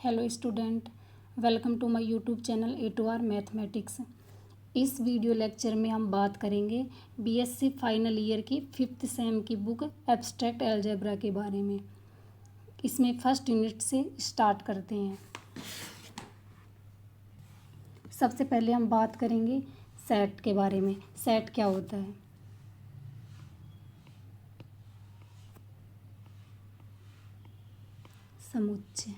Hello student, welcome to my YouTube channel A to R mathematics. इस video lecture में हम बात करेंगे बीएससी फाइनल ईयर की 5th सेम की बुक एब्स्ट्रैक्ट अलजेब्रा के बारे में। इसमें फर्स्ट यूनिट से स्टार्ट करते हैं। सबसे पहले हम बात करेंगे सेट के बारे में। सेट क्या होता है? समुच्चय।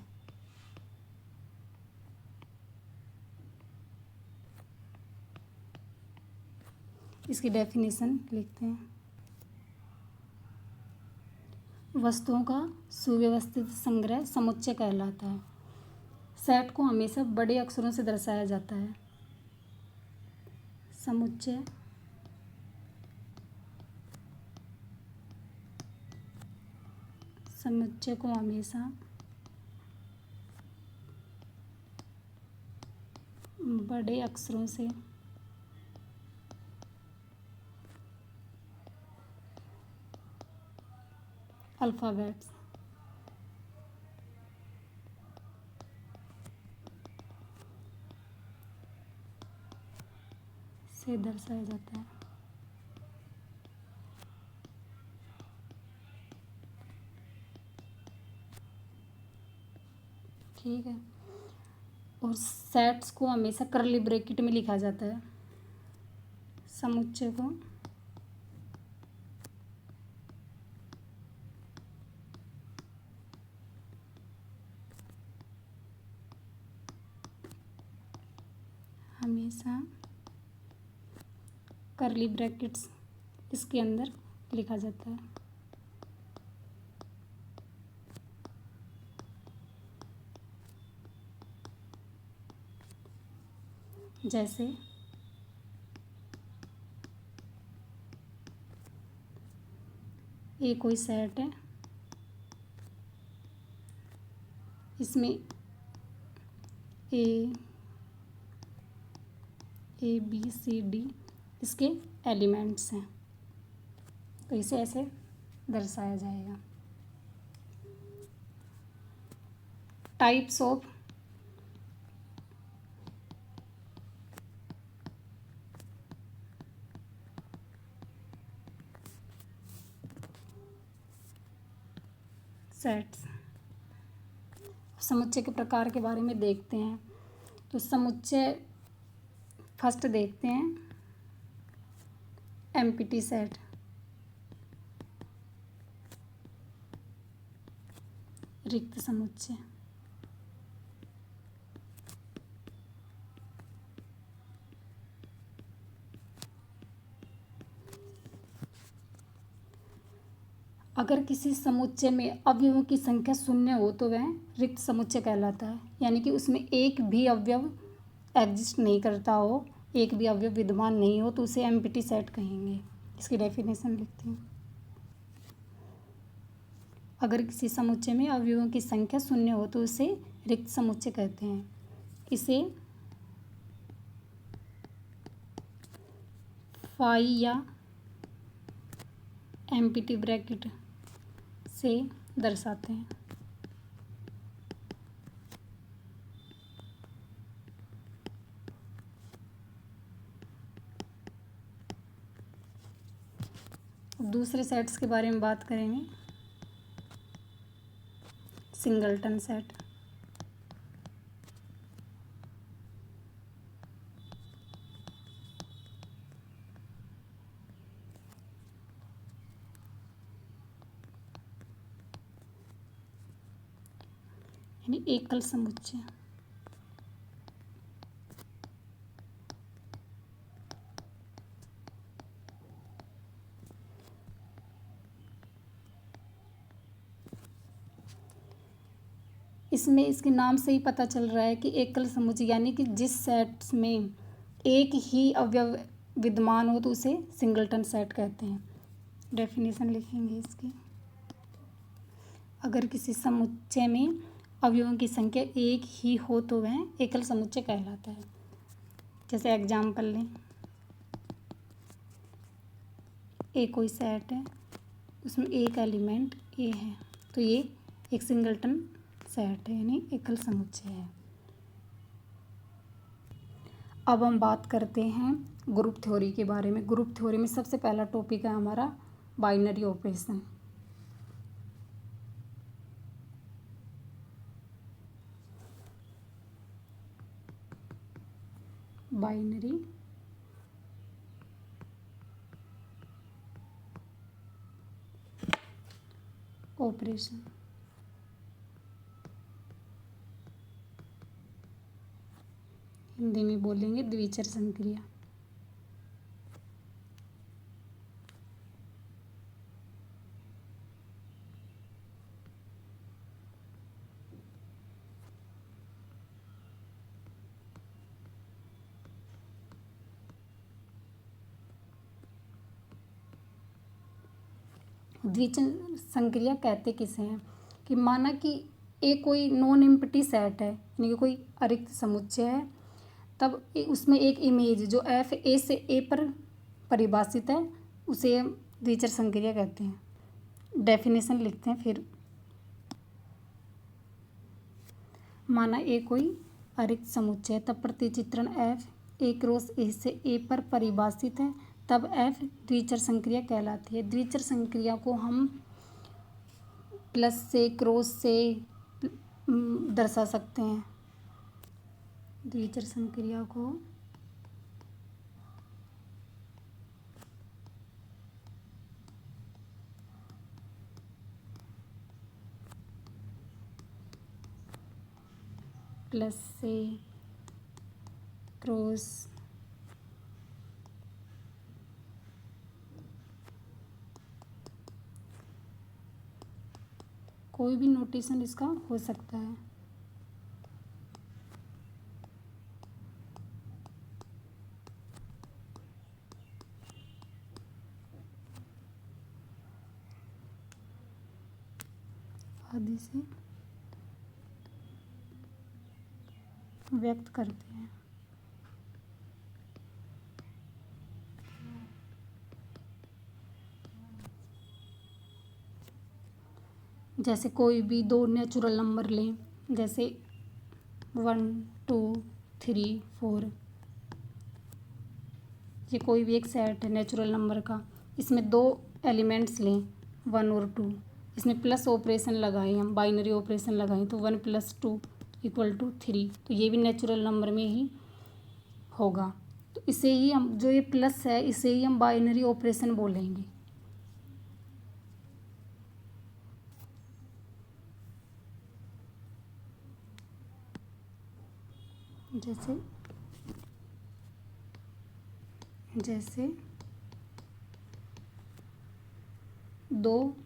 इसकी डेफिनेशन लिखते हैं। वस्तुओं का सुव्यवस्थित संग्रह समुच्चय कहलाता है। सेट को हमेशा बड़े अक्षरों से दर्शाया जाता है। समुच्चय समुच्चय को हमेशा बड़े अक्षरों से अल्फ़ाबेट्स से दर्शाया जाता है। ठीक है। और सेट्स को हमेशा कर्ली ब्रैकेट में लिखा जाता है। समुच्चय को हमेशा कर्ली ब्रैकेट्स इसके अंदर लिखा जाता है। जैसे ये कोई सेट है, इसमें ए बी सी डी इसके एलिमेंट्स हैं, तो इसे ऐसे दर्शाया जाएगा। Types of sets. समुच्चय के प्रकार के बारे में देखते हैं। तो समुच्चय फर्स्ट देखते हैं एम्प्टी सेट। रिक्त समुच्चय। अगर किसी समुच्चय में अवयवों की संख्या शून्य हो तो वह रिक्त समुच्चय कहलाता है। यानी कि उसमें एक भी अवयव एग्जिस्ट नहीं करता हो, एक भी अवयव विद्यमान नहीं हो, तो उसे एम्प्टी सेट कहेंगे। इसकी डेफिनेशन लिखते हैं। अगर किसी समुच्चय में अवयवों की संख्या शून्य हो तो उसे रिक्त समुच्चय कहते हैं। इसे फाई या एम्प्टी ब्रैकेट से दर्शाते हैं। दूसरे सेट्स के बारे में बात करेंगे। Singleton set. यानी एकल समुच्चय। इसमें इसके नाम से ही पता चल रहा है कि एकल समुच्चय, यानी कि जिस सेट्स में एक ही अवयव विद्यमान हो तो उसे सिंगलटन सेट कहते हैं। डेफिनेशन लिखेंगे इसकी। अगर किसी समुच्चय में अवयवों की संख्या एक ही हो तो वह एकल समुच्चय कहलाता है। जैसे एग्जाम्पल लें, ए कोई सेट है, उसमें एक एलिमेंट ए है, तो ये एक सिंगलटन सेट है, यानी एकल समुच्चय है। अब हम बात करते हैं ग्रुप थ्योरी के बारे में। ग्रुप थ्योरी में सबसे पहला टॉपिक है हमारा binary operation. Binary operation. Hindi में बोलेंगे द्विचर संक्रिया। द्विचर संक्रिया कहते किसे हैं कि माना कि एक कोई नॉन एम्प्टी सेट है, यानी कि कोई अरिक्त समुच्चय है, तब उसमें एक इमेज जो एफ ए से ए पर परिभाषित है, उसे हम द्विचर संक्रिया कहते हैं। डेफिनेशन लिखते हैं फिर। माना ए कोई अरिक्त समुच्चय है, तब प्रतिचित्रण एफ ए क्रॉस ए से ए पर परिभाषित है, तब एफ द्विचर संक्रिया कहलाती है। द्विचर संक्रिया को हम प्लस से क्रॉस से दर्शा सकते हैं। द्विचर संक्रिया को प्लस से क्रॉस कोई भी नोटेशन इसका हो सकता है। आदि से व्यक्त करते हैं। जैसे कोई भी दो नेचुरल नंबर लें, जैसे 1 2 3 4, ये कोई भी एक सेट है नेचुरल नंबर का, इसमें दो एलिमेंट्स लें 1 और 2, इसमें प्लस ऑपरेशन लगाएं, हम बाइनरी ऑपरेशन लगाएं तो 1 + 2 = 3, तो ये भी नेचुरल नंबर में ही होगा। तो इसे ही हम, जो ये प्लस है, इसे ही हम बाइनरी ऑपरेशन बोलेंगे। जैसे दो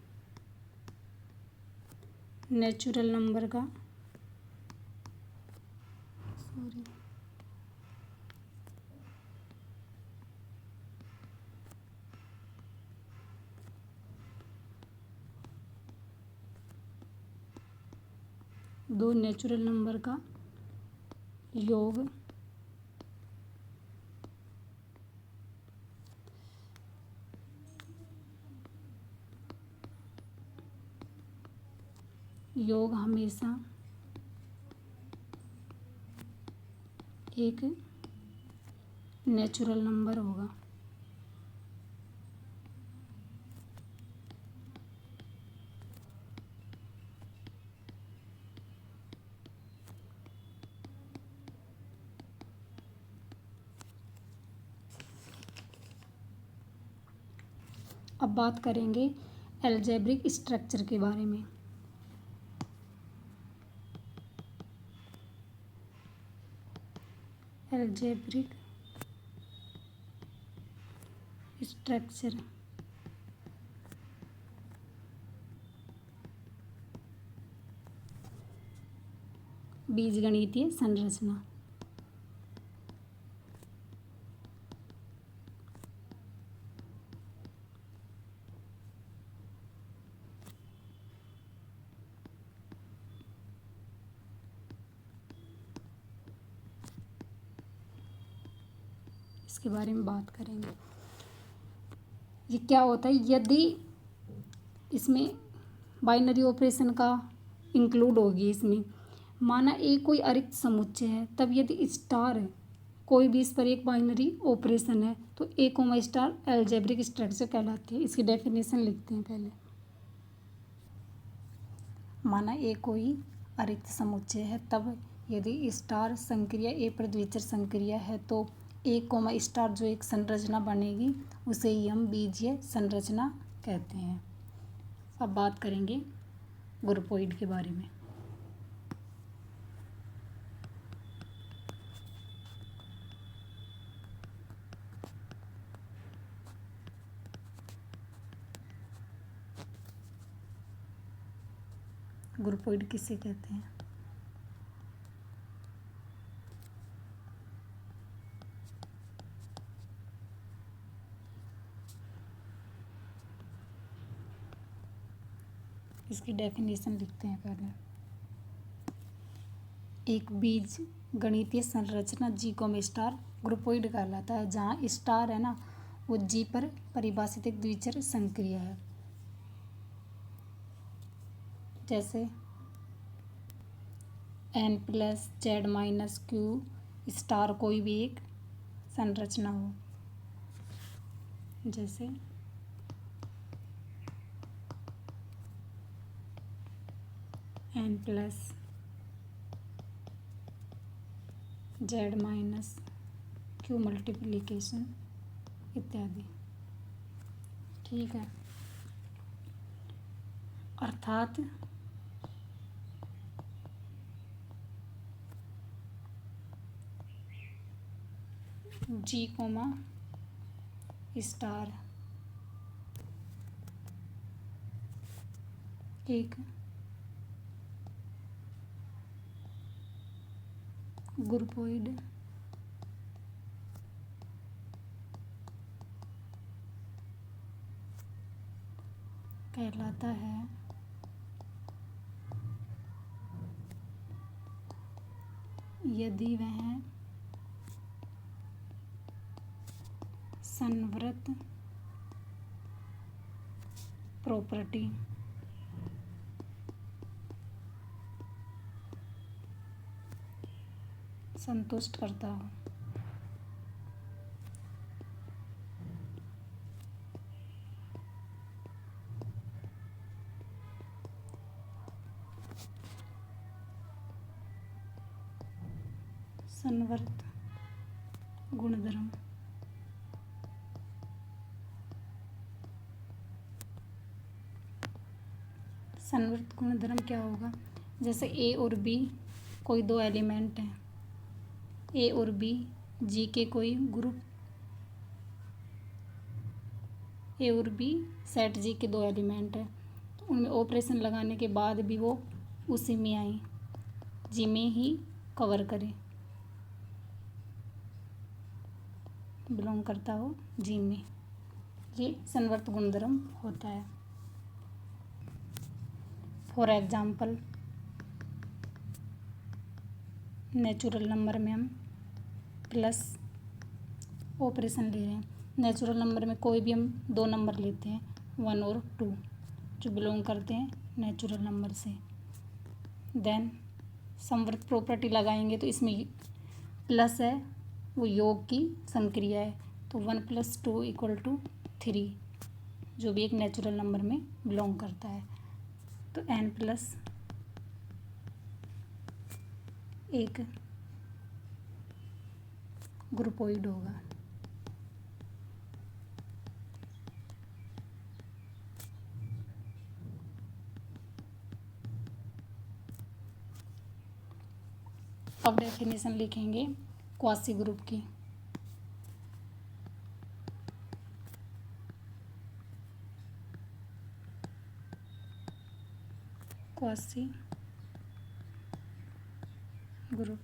नेचुरल नंबर का दो नेचुरल नंबर का योग हमेशा एक नेचुरल नंबर होगा। अब बात करेंगे अलजेब्रिक स्ट्रक्चर के बारे में। अलजेब्रिक स्ट्रक्चर बीजगणितीय संरचना। इसके बारे में बात करेंगे। ये क्या होता है, यदि इसमें बाइनरी ऑपरेशन का इंक्लूड होगी इसमें। माना ए कोई अरिक्त समुच्चय है, तब यदि स्टार है कोई भी इस पर एक बाइनरी ऑपरेशन है तो ए कोमा स्टार एल्जेब्रिक स्ट्रक्चर कहलाती है। इसकी डेफिनेशन लिखते हैं पहले। माना ए कोई अरिक्त समुच्चय है, तब यदि स्टार संक्रिया ए पर द्विचर संक्रिया है तो ए कोमा स्टार जो एक संरचना बनेगी उसे ही हम बीजीय संरचना कहते हैं। अब बात करेंगे ग्रुपोइड के बारे में। ग्रुपोइड किसे कहते हैं? इसकी डेफिनेशन लिखते हैं पहले। एक बीज गणितीय संरचना जी कोमा स्टार ग्रुपोइड कहलाता है, जहाँ स्टार है ना वो जी पर परिभाषित एक द्विचर संक्रिया है। जैसे n plus Z minus Q star कोई भी एक संरचना हो, जैसे n plus Z minus Q multiplication इत्यादि। ठीक है, अर्थात जी कोमा स्टार एक ग्रुपोइड कहलाता है यदि वह संवृत प्रॉपर्टी संतुष्ट करता हो। संवर्त गुणधर्म संवर्त गुणधर्म क्या होगा? जैसे ए और बी कोई दो एलिमेंट हैं, ए और बी जी के कोई ग्रुप, ए और बी सेट जी के दो एलिमेंट हैं, उनमें ऑपरेशन लगाने के बाद भी वो उसी में आए, जी में ही कवर करे, बिलोंग करता हो जी में, ये संवर्त गुणधर्म होता है। फॉर एग्जाम्पल नेचुरल नंबर में हम प्लस ऑपरेशन ले रहे हैं। नेचुरल नंबर में कोई भी हम दो नंबर लेते हैं 1 और 2 जो बिलोंग करते हैं नेचुरल नंबर से। देन संवर्त प्रॉपर्टी लगाएंगे तो इसमें प्लस है वो योग की संक्रिया है, तो 1 + 2 = 3 जो भी एक नेचुरल नंबर में बिलोंग करता है, तो n प्लस एक ग्रुपोइड होगा। अब डेफिनेशन लिखेंगे क्वासी ग्रुप की। क्वासी ग्रुप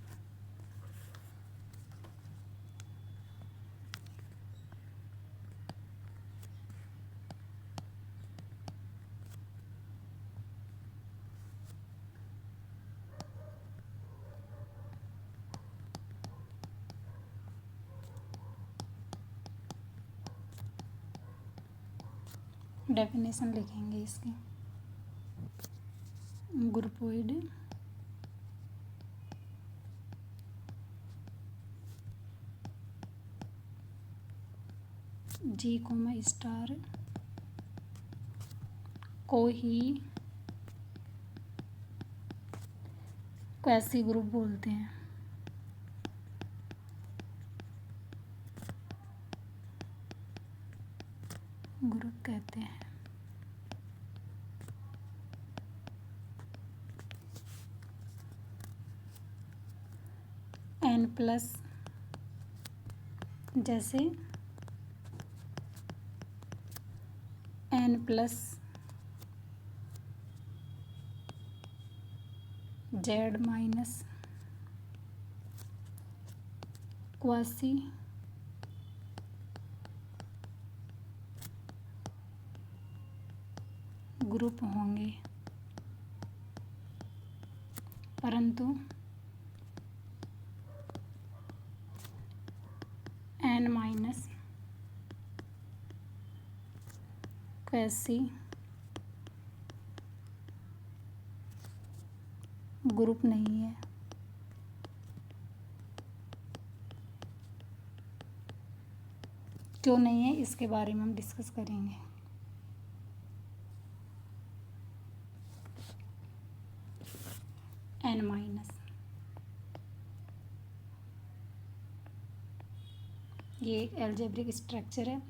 डेफिनेशन लिखेंगे इसकी। ग्रुपोइड G, स्टार को ही क्वासी ग्रुप बोलते हैं। ग्रुप कहते हैं। N प्लस जैसे N plus Z minus quasi group होंगे, परंतु N माइनस क्वासी ग्रुप नहीं है। क्यों नहीं है, इसके बारे में हम डिस्कस करेंगे। N माइनस ये एक एल्जेब्रिक स्ट्रक्चर है।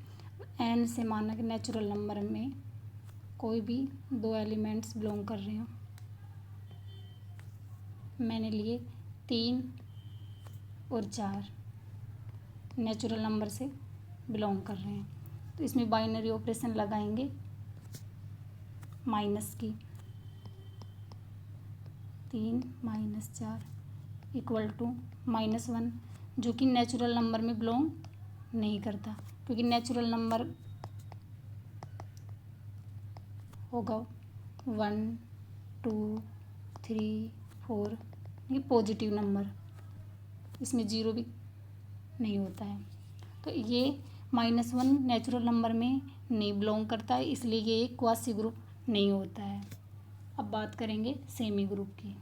N से माना कि नेचुरल नंबर में कोई भी दो एलिमेंट्स बिलोंग कर रहे हो। मैंने लिए 3 और 4 नेचुरल नंबर से बिलोंग कर रहे हैं, तो इसमें बाइनरी ऑपरेशन लगाएंगे माइनस की। 3 - 4 इक्वल टू -1, जो कि नेचुरल नंबर में बिलोंग नहीं करता, क्योंकि नेचुरल नंबर होगा 1 2 3 4, ये पॉजिटिव नंबर, इसमें 0 भी नहीं होता है। तो ये -1 नेचुरल नंबर में नहीं बिलोंग करता है, इसलिए ये एक क्वासी ग्रुप नहीं होता है। अब बात करेंगे सेमी ग्रुप की।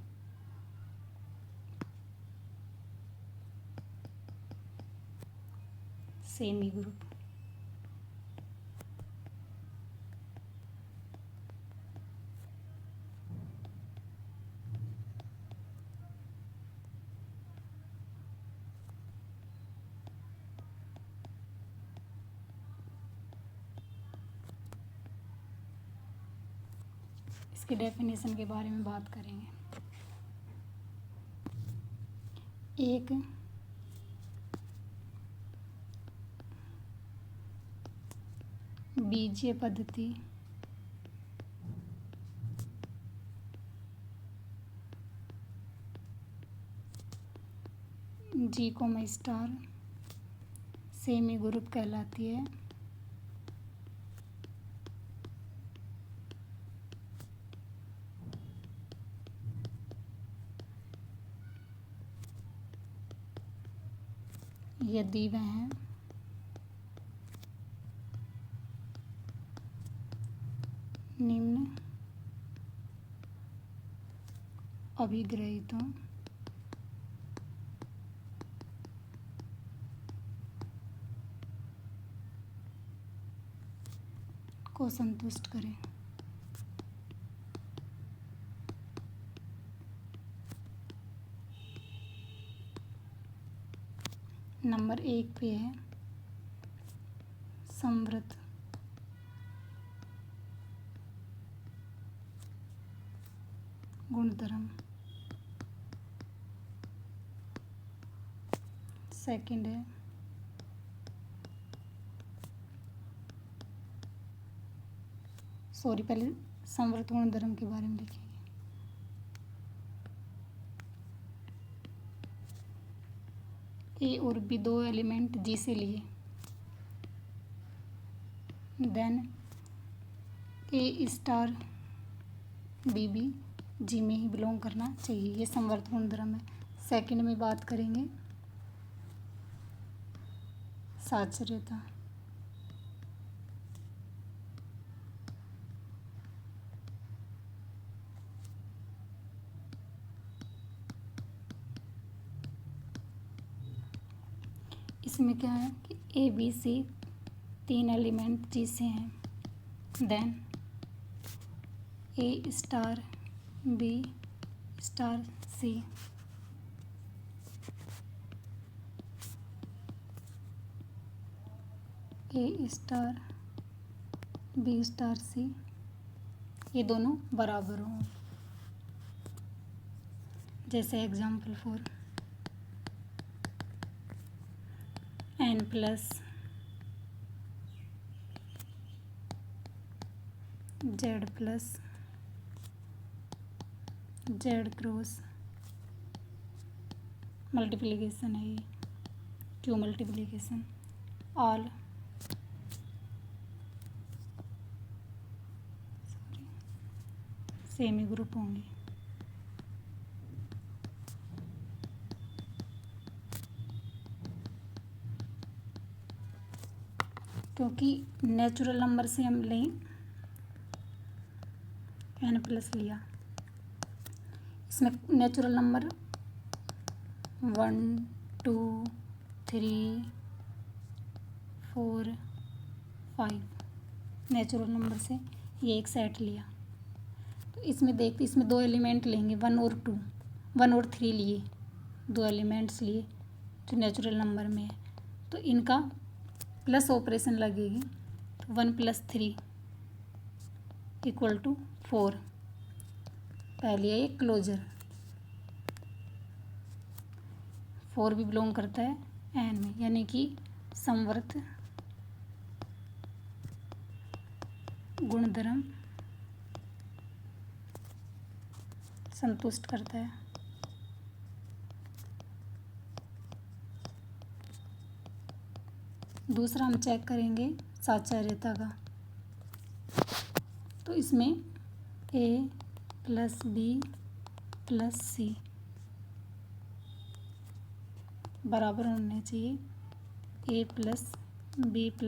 सेमी ग्रुप इसके डेफिनेशन के बारे में बात करेंगे। एक बीजीय पद्धति G, स्टार सेमी ग्रुप कहलाती है। यदि वह निम्न अभिग्रहितों को संतुष्ट करें। नंबर 1 पे है संवृत गुणधर्म। सेकंड है पहले संवृत गुणधर्म के बारे में लिखेंगे। ए और बी दो एलिमेंट जी से लिए, देन ए स्टार बी भी जी में ही बिलोंग करना चाहिए, ये संवर्त गुणधर्म है। सेकंड में बात करेंगे साचर्यता। इसमें क्या है कि A B C 3 element G से हैं। देन ए स्टार बी स्टार सी ए स्टार बी स्टार सी ये दोनों बराबर हों। जैसे example for n plus Z plus Z cross multiplication है ये, Q multiplication all semi group होंगे। क्योंकि नेचुरल नंबर से हम लें n प्लस लिया, इसमें नेचुरल नंबर 1 2 3 4 5 नेचुरल नंबर से ये एक सेट लिया। तो इसमें देखते इसमें 2 एलिमेंट लेंगे 1 और 2, 1 और 3 लिए, 2 एलिमेंट्स लिए जो नेचुरल नंबर में है। तो इनका प्लस ऑपरेशन लगेगी। तो 1 + 3 = 4 पहले है एक क्लोजर। 4 भी बिलोंग करता है n में, यानी कि समवर्त गुणधर्म संतुष्ट करता है। दूसरा हम चेक करेंगे साचार्यता का। तो इसमें a + b + c बराबर होने चाहिए a + b +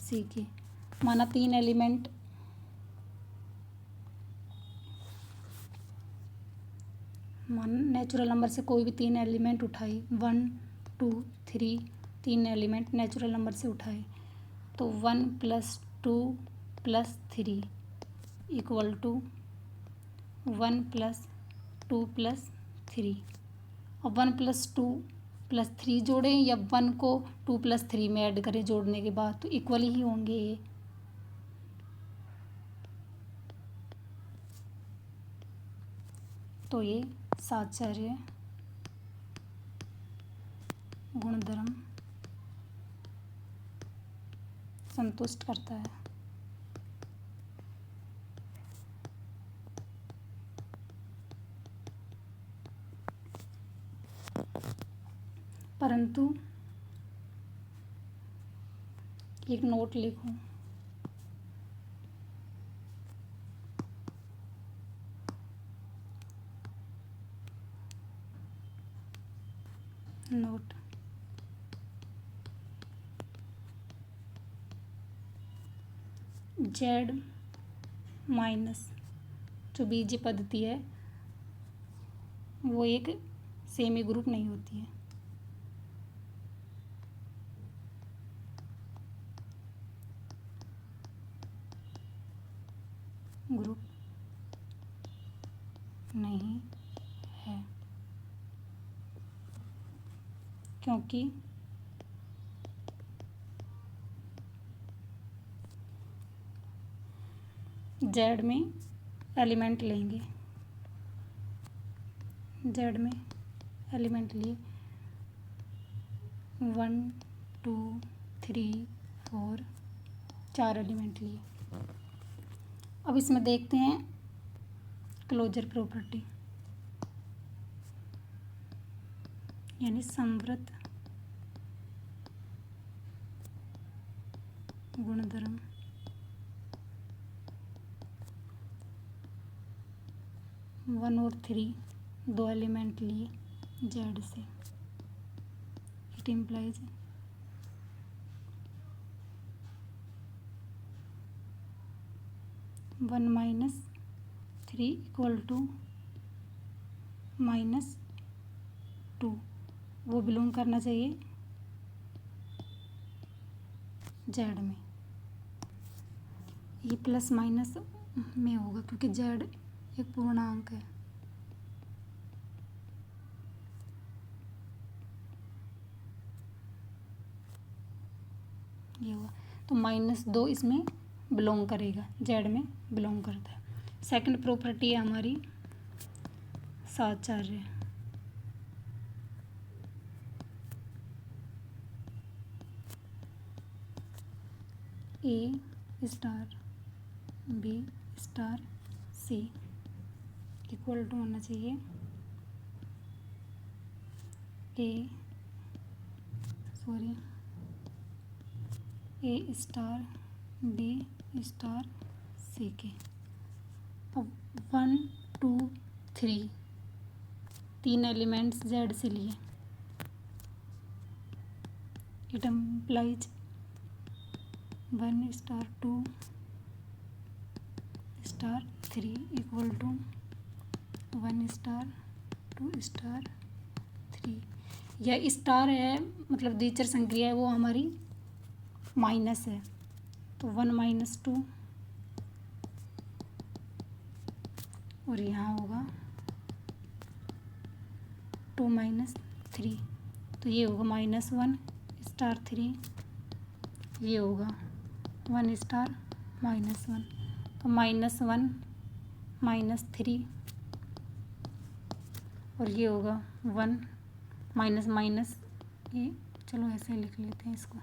c के। माना 3 एलिमेंट नेचुरल नंबर से कोई भी 3 एलिमेंट उठाए 1 2 3 3 एलिमेंट नेचुरल नंबर से उठाए तो 1 + 2 + 3 = 1 + 2 + 3। और 1 + 2 + 3 जोड़ें या 1 को 2 + 3 में ऐड करें जोड़ने के बाद, तो इक्वल ही होंगे ये। तो ये साचार्य गुणधर्म संतुष्ट करता है। परंतु एक नोट लिखूं, नोट जेड माइनस जो बीजीय पद्धति है वो एक सेमी ग्रुप नहीं होती है। ग्रुप नहीं है क्योंकि जेड में एलिमेंट लेंगे, जेड में एलिमेंट लिए 1 2 3 4 4 एलिमेंट लिए। अब इसमें देखते हैं क्लोजर प्रॉपर्टी यानी समवर्त गुणधर्म। वन और 3 2 एलिमेंट लिए जेड से, इट इम्प्लाइज 1 - 3 = -2। वो बिलोंग करना चाहिए जेड में, ये प्लस माइनस में होगा क्योंकि जेड एक पूर्णांक है। ये हुआ तो -2 इसमें बिलोंग करेगा, जेड में बिलोंग करता है। सेकंड प्रॉपर्टी है हमारी साचार्य। A star B star C equal to होना चाहिए A star B star C के। अब 1 2 3 तीन एलिमेंट्स जेड से लिए, it implies 1 star 2 star 3 equal to 1 star 2 star 3। यह स्टार है मतलब द्विचर संक्रिया है, वो हमारी माइनस है, तो 1 - 2 और यहाँ होगा 2 - 3, तो ये होगा -1 स्टार 3, ये होगा 1 स्टार -1, तो -1 -3 और ये होगा 1 माइनस माइनस, ये चलो ऐसे लिख लेते हैं इसको,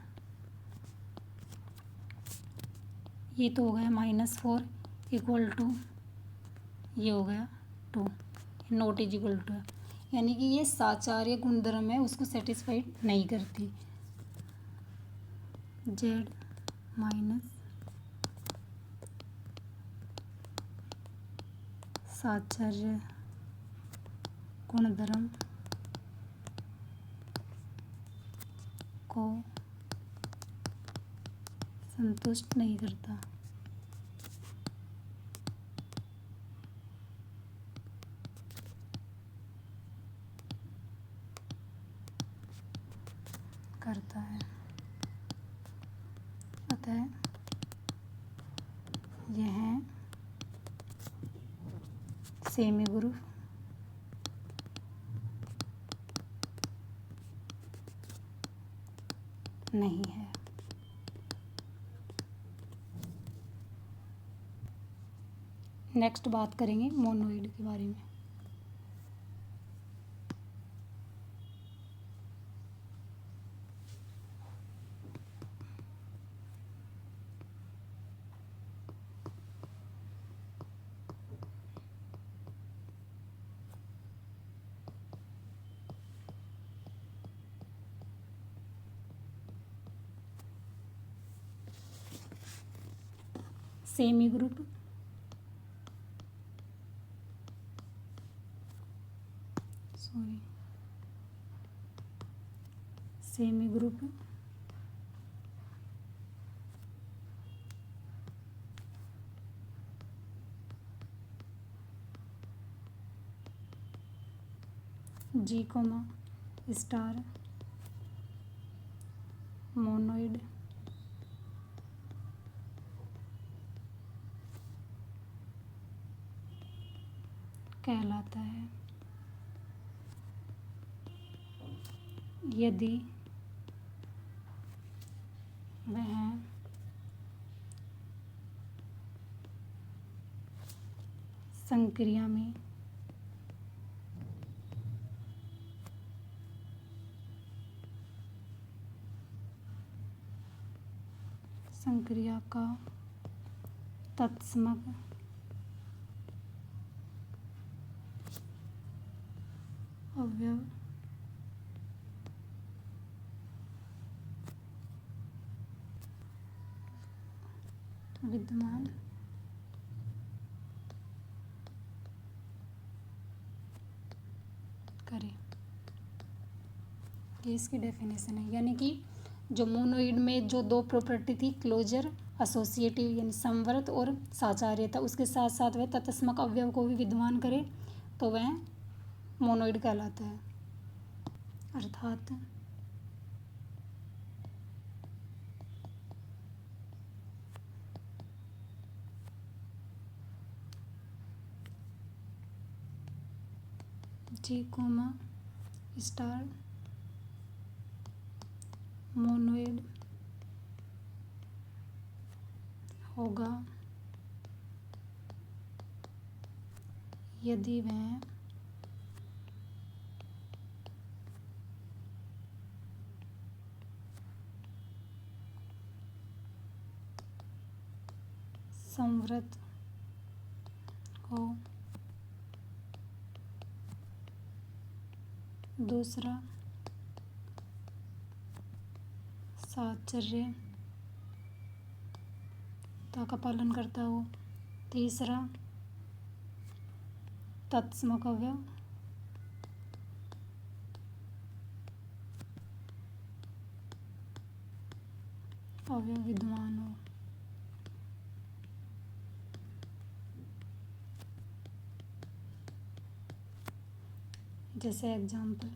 ये तो हो गया -4 इक्वल टू, ये हो गया 2, नॉट इज इक्वल टू, यानी कि ये साचार्य गुणधर्म है उसको सेटिस्फाइड नहीं करती। जेड माइनस साचार्य गुणधर्म को संतुष्ट नहीं करता। करता है, अतः यह सेमी ग्रुप नहीं है। नेक्स्ट बात करेंगे मोनोइड के बारे में। Semi group semi group G, star monoid कहलाता है यदि वह संक्रिया में संक्रिया का तत्समक अवयव विद्यमान करे। ये इसकी डेफिनेशन है, यानी कि जो मोनोइड में जो दो प्रॉपर्टी थी, क्लोजर एसोसिएटिव यानी समवर्त और साचार्यता, उसके साथ साथ वह तत्समक अवयव को भी विद्यमान करे तो वह मोनोइड कहलाता है। अर्थात टी कोमा स्टार मोनोइड होगा यदि वह संवृत हो। दूसरा, साहचर्यता का पालन करता हो। तीसरा, तत्समक अवयव विद्यमान हो। जैसे example,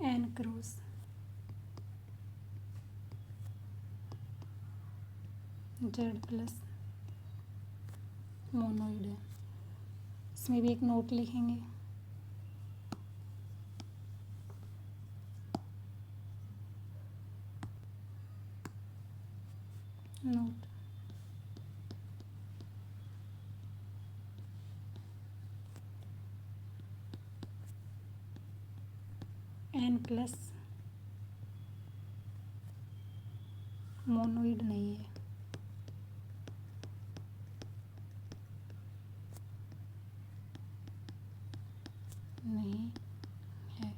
N cross Z plus monoid है। इसमें भी एक नोट लिखेंगे। नोट, एन प्लस मोनोइड नहीं है। नहीं है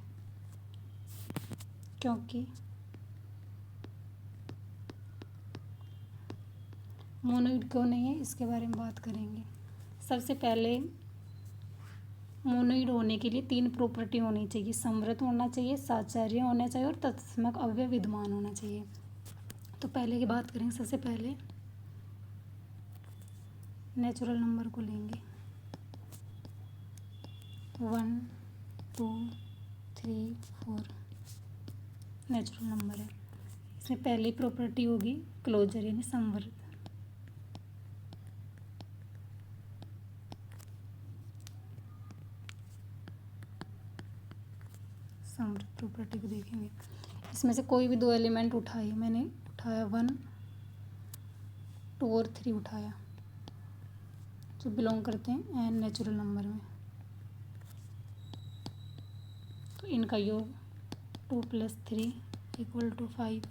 क्योंकि मोनोइड क्यों नहीं है, इसके बारे में बात करेंगे। सबसे पहले मोनोइड होने के लिए 3 प्रॉपर्टी होनी चाहिए। समृद्ध होना चाहिए, साचार्य होना चाहिए और तत्समक अवयव विद्यमान होना चाहिए। तो पहले की बात करेंगे। सबसे पहले नेचुरल नंबर को लेंगे। 1 2 3 4 नेचुरल नंबर है। इसमें पहली प्रॉपर्टी होगी क्लोजर यानी समवर्त। समवर्त प्रॉपर्टी को देखेंगे। इसमें से कोई भी 2 एलिमेंट उठाइए। मैंने उठाया 1 2 और 3 उठाया, जो बिलोंग करते हैं एन नेचुरल नंबर में। तो इनका योग 2 + 3 = 5।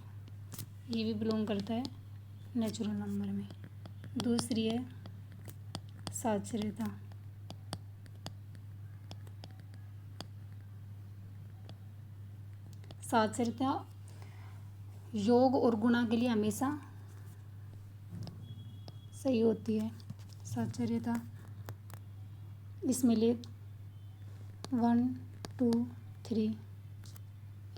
ये भी बिलोंग करता है नेचुरल नंबर में। दूसरी है साचर्यता। साचर्यता योग और गुणा के लिए हमेशा सही होती है। साचर्यता इसमें ले 1 2 3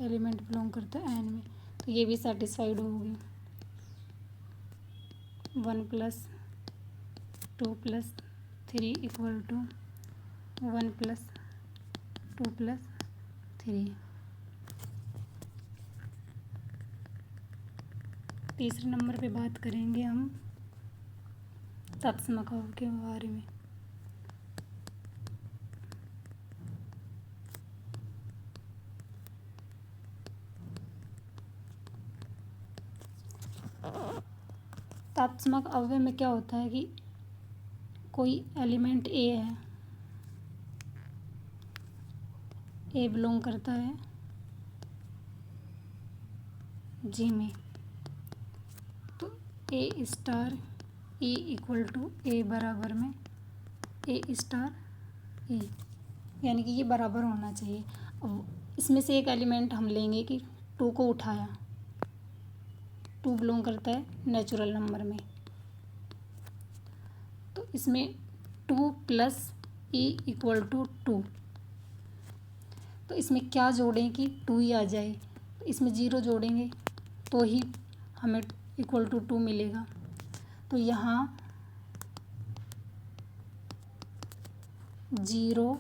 एलिमेंट बिलोंग करता है एन में, तो ये भी सेटिस्फाइड होगी। 1 + 2 + 3 = 1 + 2 + 3। तीसरे नंबर पे बात करेंगे हम तत्समक के बारे में। तत्समक अवयव में क्या होता है कि कोई एलिमेंट ए है, ए बिलोंग करता है जी में, तो ए स्टार ई इक्वल टू ए बराबर में ए स्टार ई, यानी कि ये बराबर होना चाहिए। अब इसमें से एक एलिमेंट हम लेंगे कि 2 को उठाया, 2 बिलोंग करता है नेचुरल नंबर में, तो इसमें 2 + ई इक्वल टू 2। तो इसमें क्या जोड़ें कि 2 ही आ जाए, तो इसमें 0 जोड़ेंगे तो ही हमें इक्वल टू 2 मिलेगा। तो यहाँ 0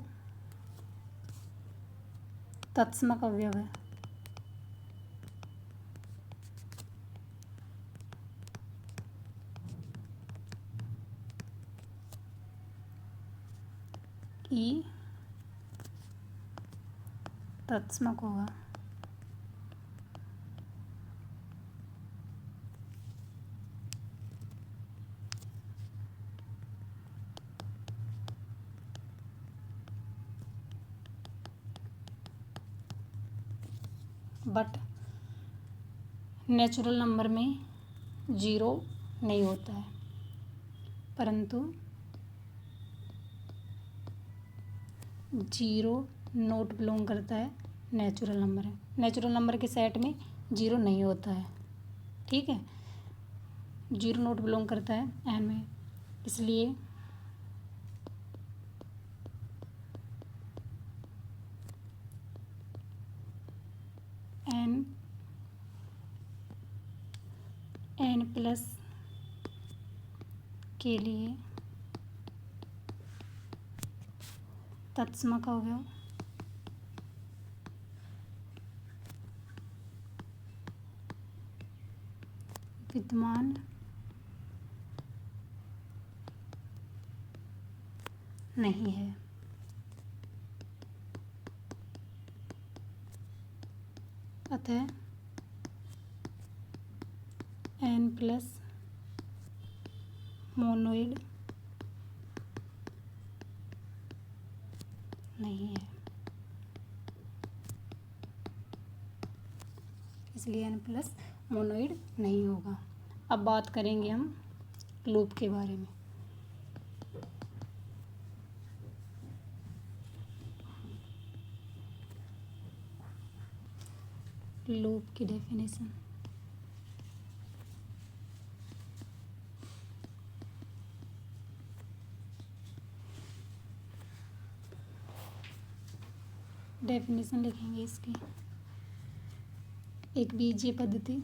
तत्समक अवयव है। ई तत्समक होगा। बट नेचुरल नंबर में जीरो नहीं होता है, परंतु जीरो नोट बिलोंग करता है नेचुरल नंबर है। नेचुरल नंबर के सेट में जीरो नहीं होता है, ठीक है। जीरो नोट बिलोंग करता है एन में, इसलिए एन प्लस के लिए तत्समक अवयव विद्यमान नहीं है। अतः एन प्लस मोनोइड नहीं है, इसलिए एन प्लस मोनोइड नहीं होगा। अब बात करेंगे हम लूप के बारे में। लूप की डेफिनेशन। डेफिनेशन लिखेंगे इसकी। एक बीजीय पद्धति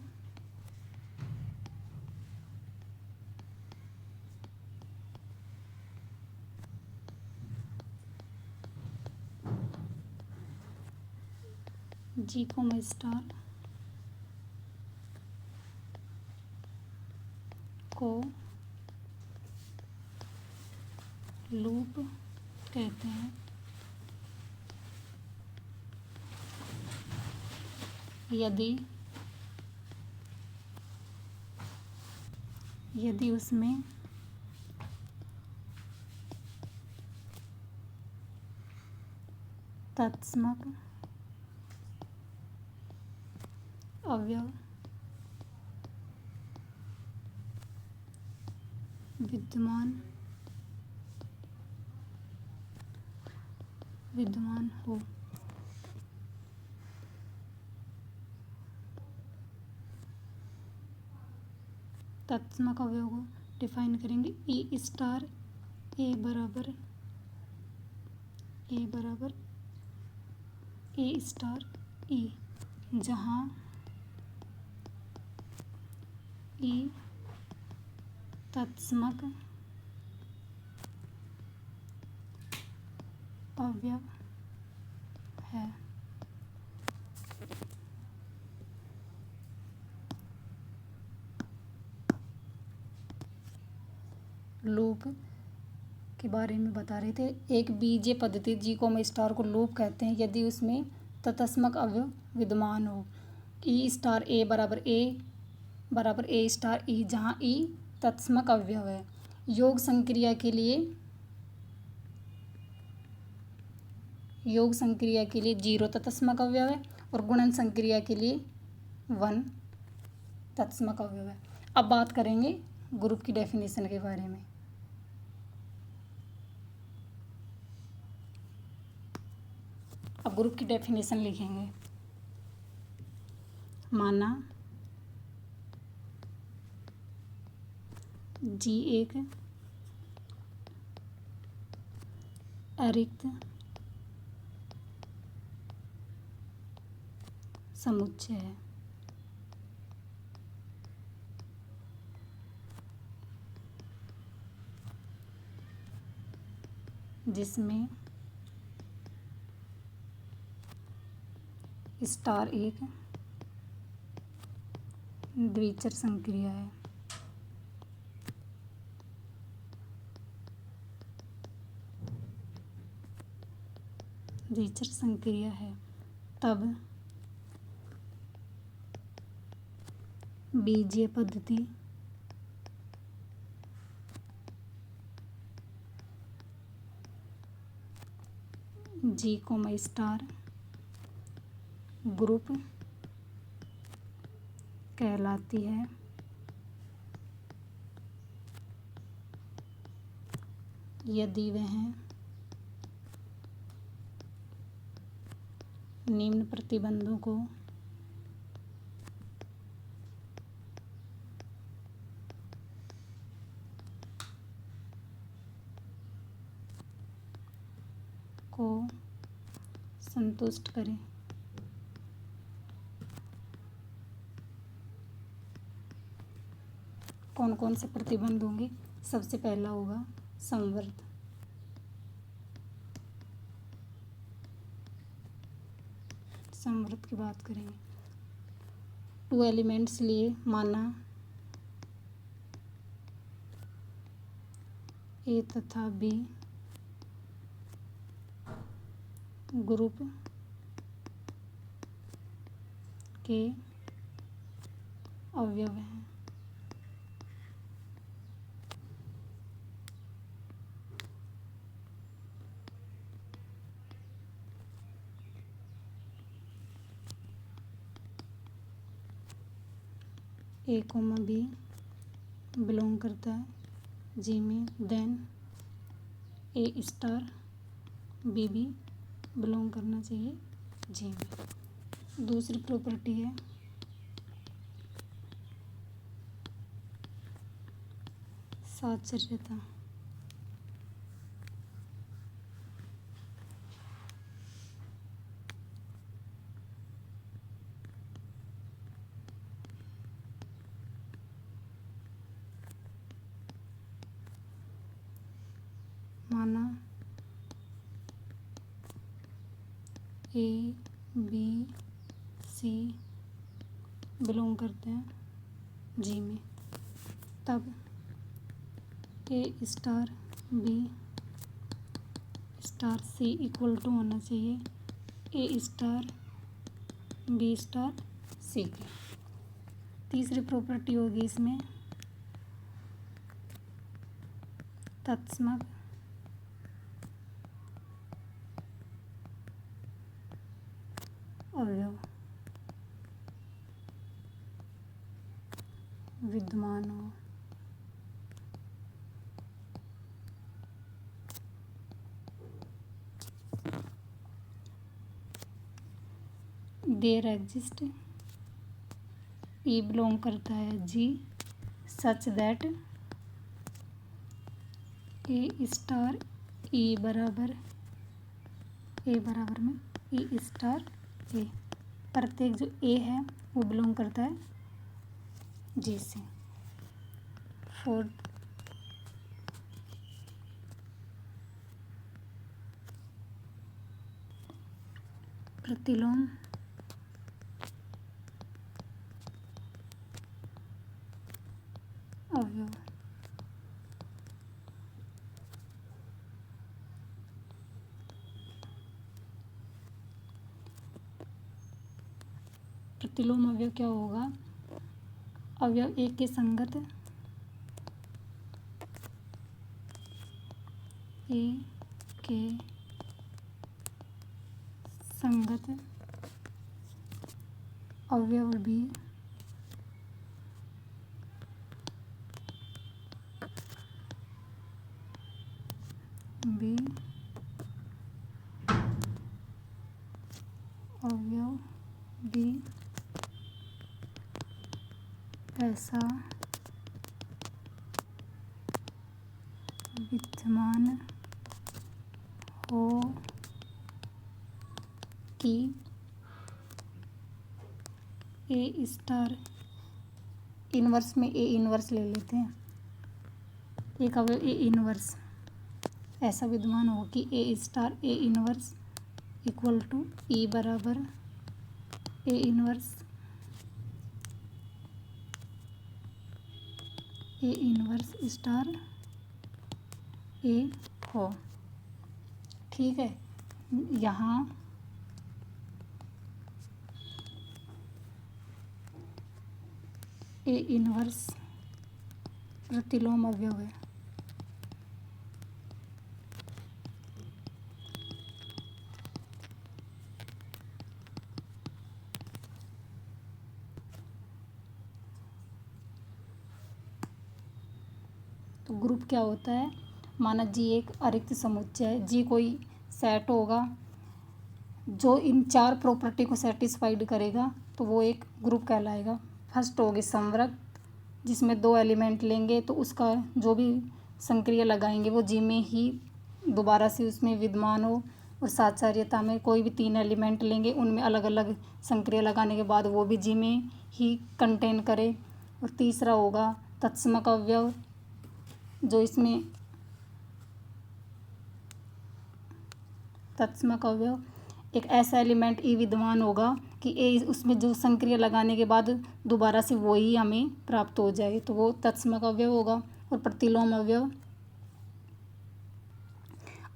जी कोमा स्टार को लूप कहते हैं यदि उसमें तत्समक अवयव विद्यमान हो। तत्समक अवयव को डिफाइन करेंगे। ई स्टार ए बराबर ए स्टार ई, जहाँ ई तत्समक अवयव है। लूप के बारे में बता रहे थे। एक बीजीय पद्धति जी कोमा स्टार को लूप कहते हैं यदि उसमें तत्समक अवयव विद्यमान हो। ई स्टार ए बराबर ए स्टार ई, जहाँ ई तत्समक अवयव है। योग संक्रिया के लिए 0 तत्समक अवयव है और गुणन संक्रिया के लिए 1 तत्समक अवयव है। अब बात करेंगे ग्रुप की डेफिनेशन के बारे में। अब ग्रुप की डेफिनेशन लिखेंगे। माना जी एक अरिक्त समुच्चय है, जिसमें स्टार एक द्विचर संक्रिया है। रिचर संक्रिया है, तब बीजीय पद्धति G, स्टार ग्रुप कहलाती है। यदि वह निम्न प्रतिबंधों को संतुष्ट करे। कौन कौन से प्रतिबंध होंगे? सबसे पहला होगा संवर्त। संवर्त की बात करेंगे। 2 एलिमेंट्स लिए माना ए तथा बी ग्रुप के अवयव हैं। ए कोमा बी बिलोंग करता है जी में, देन ए स्टार बी भी बिलोंग करना चाहिए जी में। दूसरी प्रॉपर्टी है साचर्यता। माना ए बी सी बिलोंग करते हैं जी में, तब A star B star C equal to होना चाहिए A star B star C के। तीसरी प्रॉपर्टी होगी इसमें तत्समक अवयव विद्यमान हो। देयर एग्जिस्ट ई बिलोंग करता है जी सच दैट ए स्टार ई बराबर में ई स्टार ए, प्रत्येक जो ए है वो बिलोंग करता है जी से। फोर्थ प्रतिलोम अवयव। प्रतिलोम अवयव क्या होगा? अवयव एक के संगत ए के संगत अवयव बी अवयव बी ऐसा विद्यमान हो कि ए स्टार इनवर्स में ए इनवर्स ले लेते हैं, एक अवयव ए इनवर्स ऐसा विद्यमान हो कि A star A inverse equal to E बराबर ए इनवर्स स्टार ए हो। ठीक है, यहाँ ए इनवर्स प्रतिलोम अवयव है। तो ग्रुप क्या होता है, माना जी एक अरिक्त समुच्चय है, जी कोई सेट होगा जो इन 4 प्रॉपर्टी को सेटिस्फाइड करेगा, तो वो एक ग्रुप कहलाएगा। फर्स्ट होगी संवृत, जिसमें 2 एलिमेंट लेंगे तो उसका जो भी संक्रिया लगाएंगे वो जी में ही दोबारा से उसमें विद्यमान हो, और साचार्यता में कोई भी 3 एलिमेंट लेंगे उनमें अलग अलग संक्रिया लगाने के बाद वो भी जी में ही कंटेन करे। और तीसरा होगा तत्समक अवयव, जो इसमें तत्समक अवयव एक ऐसा एलिमेंट ई विद्यमान होगा कि ए उसमें जो संक्रिया लगाने के बाद दोबारा से वो ही हमें प्राप्त हो जाए, तो वो तत्समक अवयव होगा। और प्रतिलोम अवयव,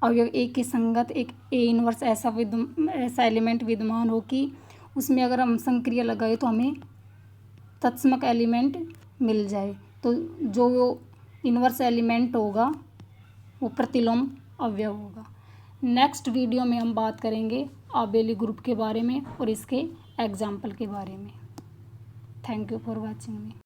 अवयव ए के संगत एक ए इनवर्स ऐसा एलिमेंट विद्यमान हो कि उसमें अगर हम संक्रिया लगाए तो हमें तत्समक एलिमेंट मिल जाए, तो जो वो इनवर्स एलिमेंट होगा वो प्रतिलोम अवयव होगा। नेक्स्ट वीडियो में हम बात करेंगे आबेली ग्रुप के बारे में और इसके एग्जाम्पल के बारे में। Thank you for watching me.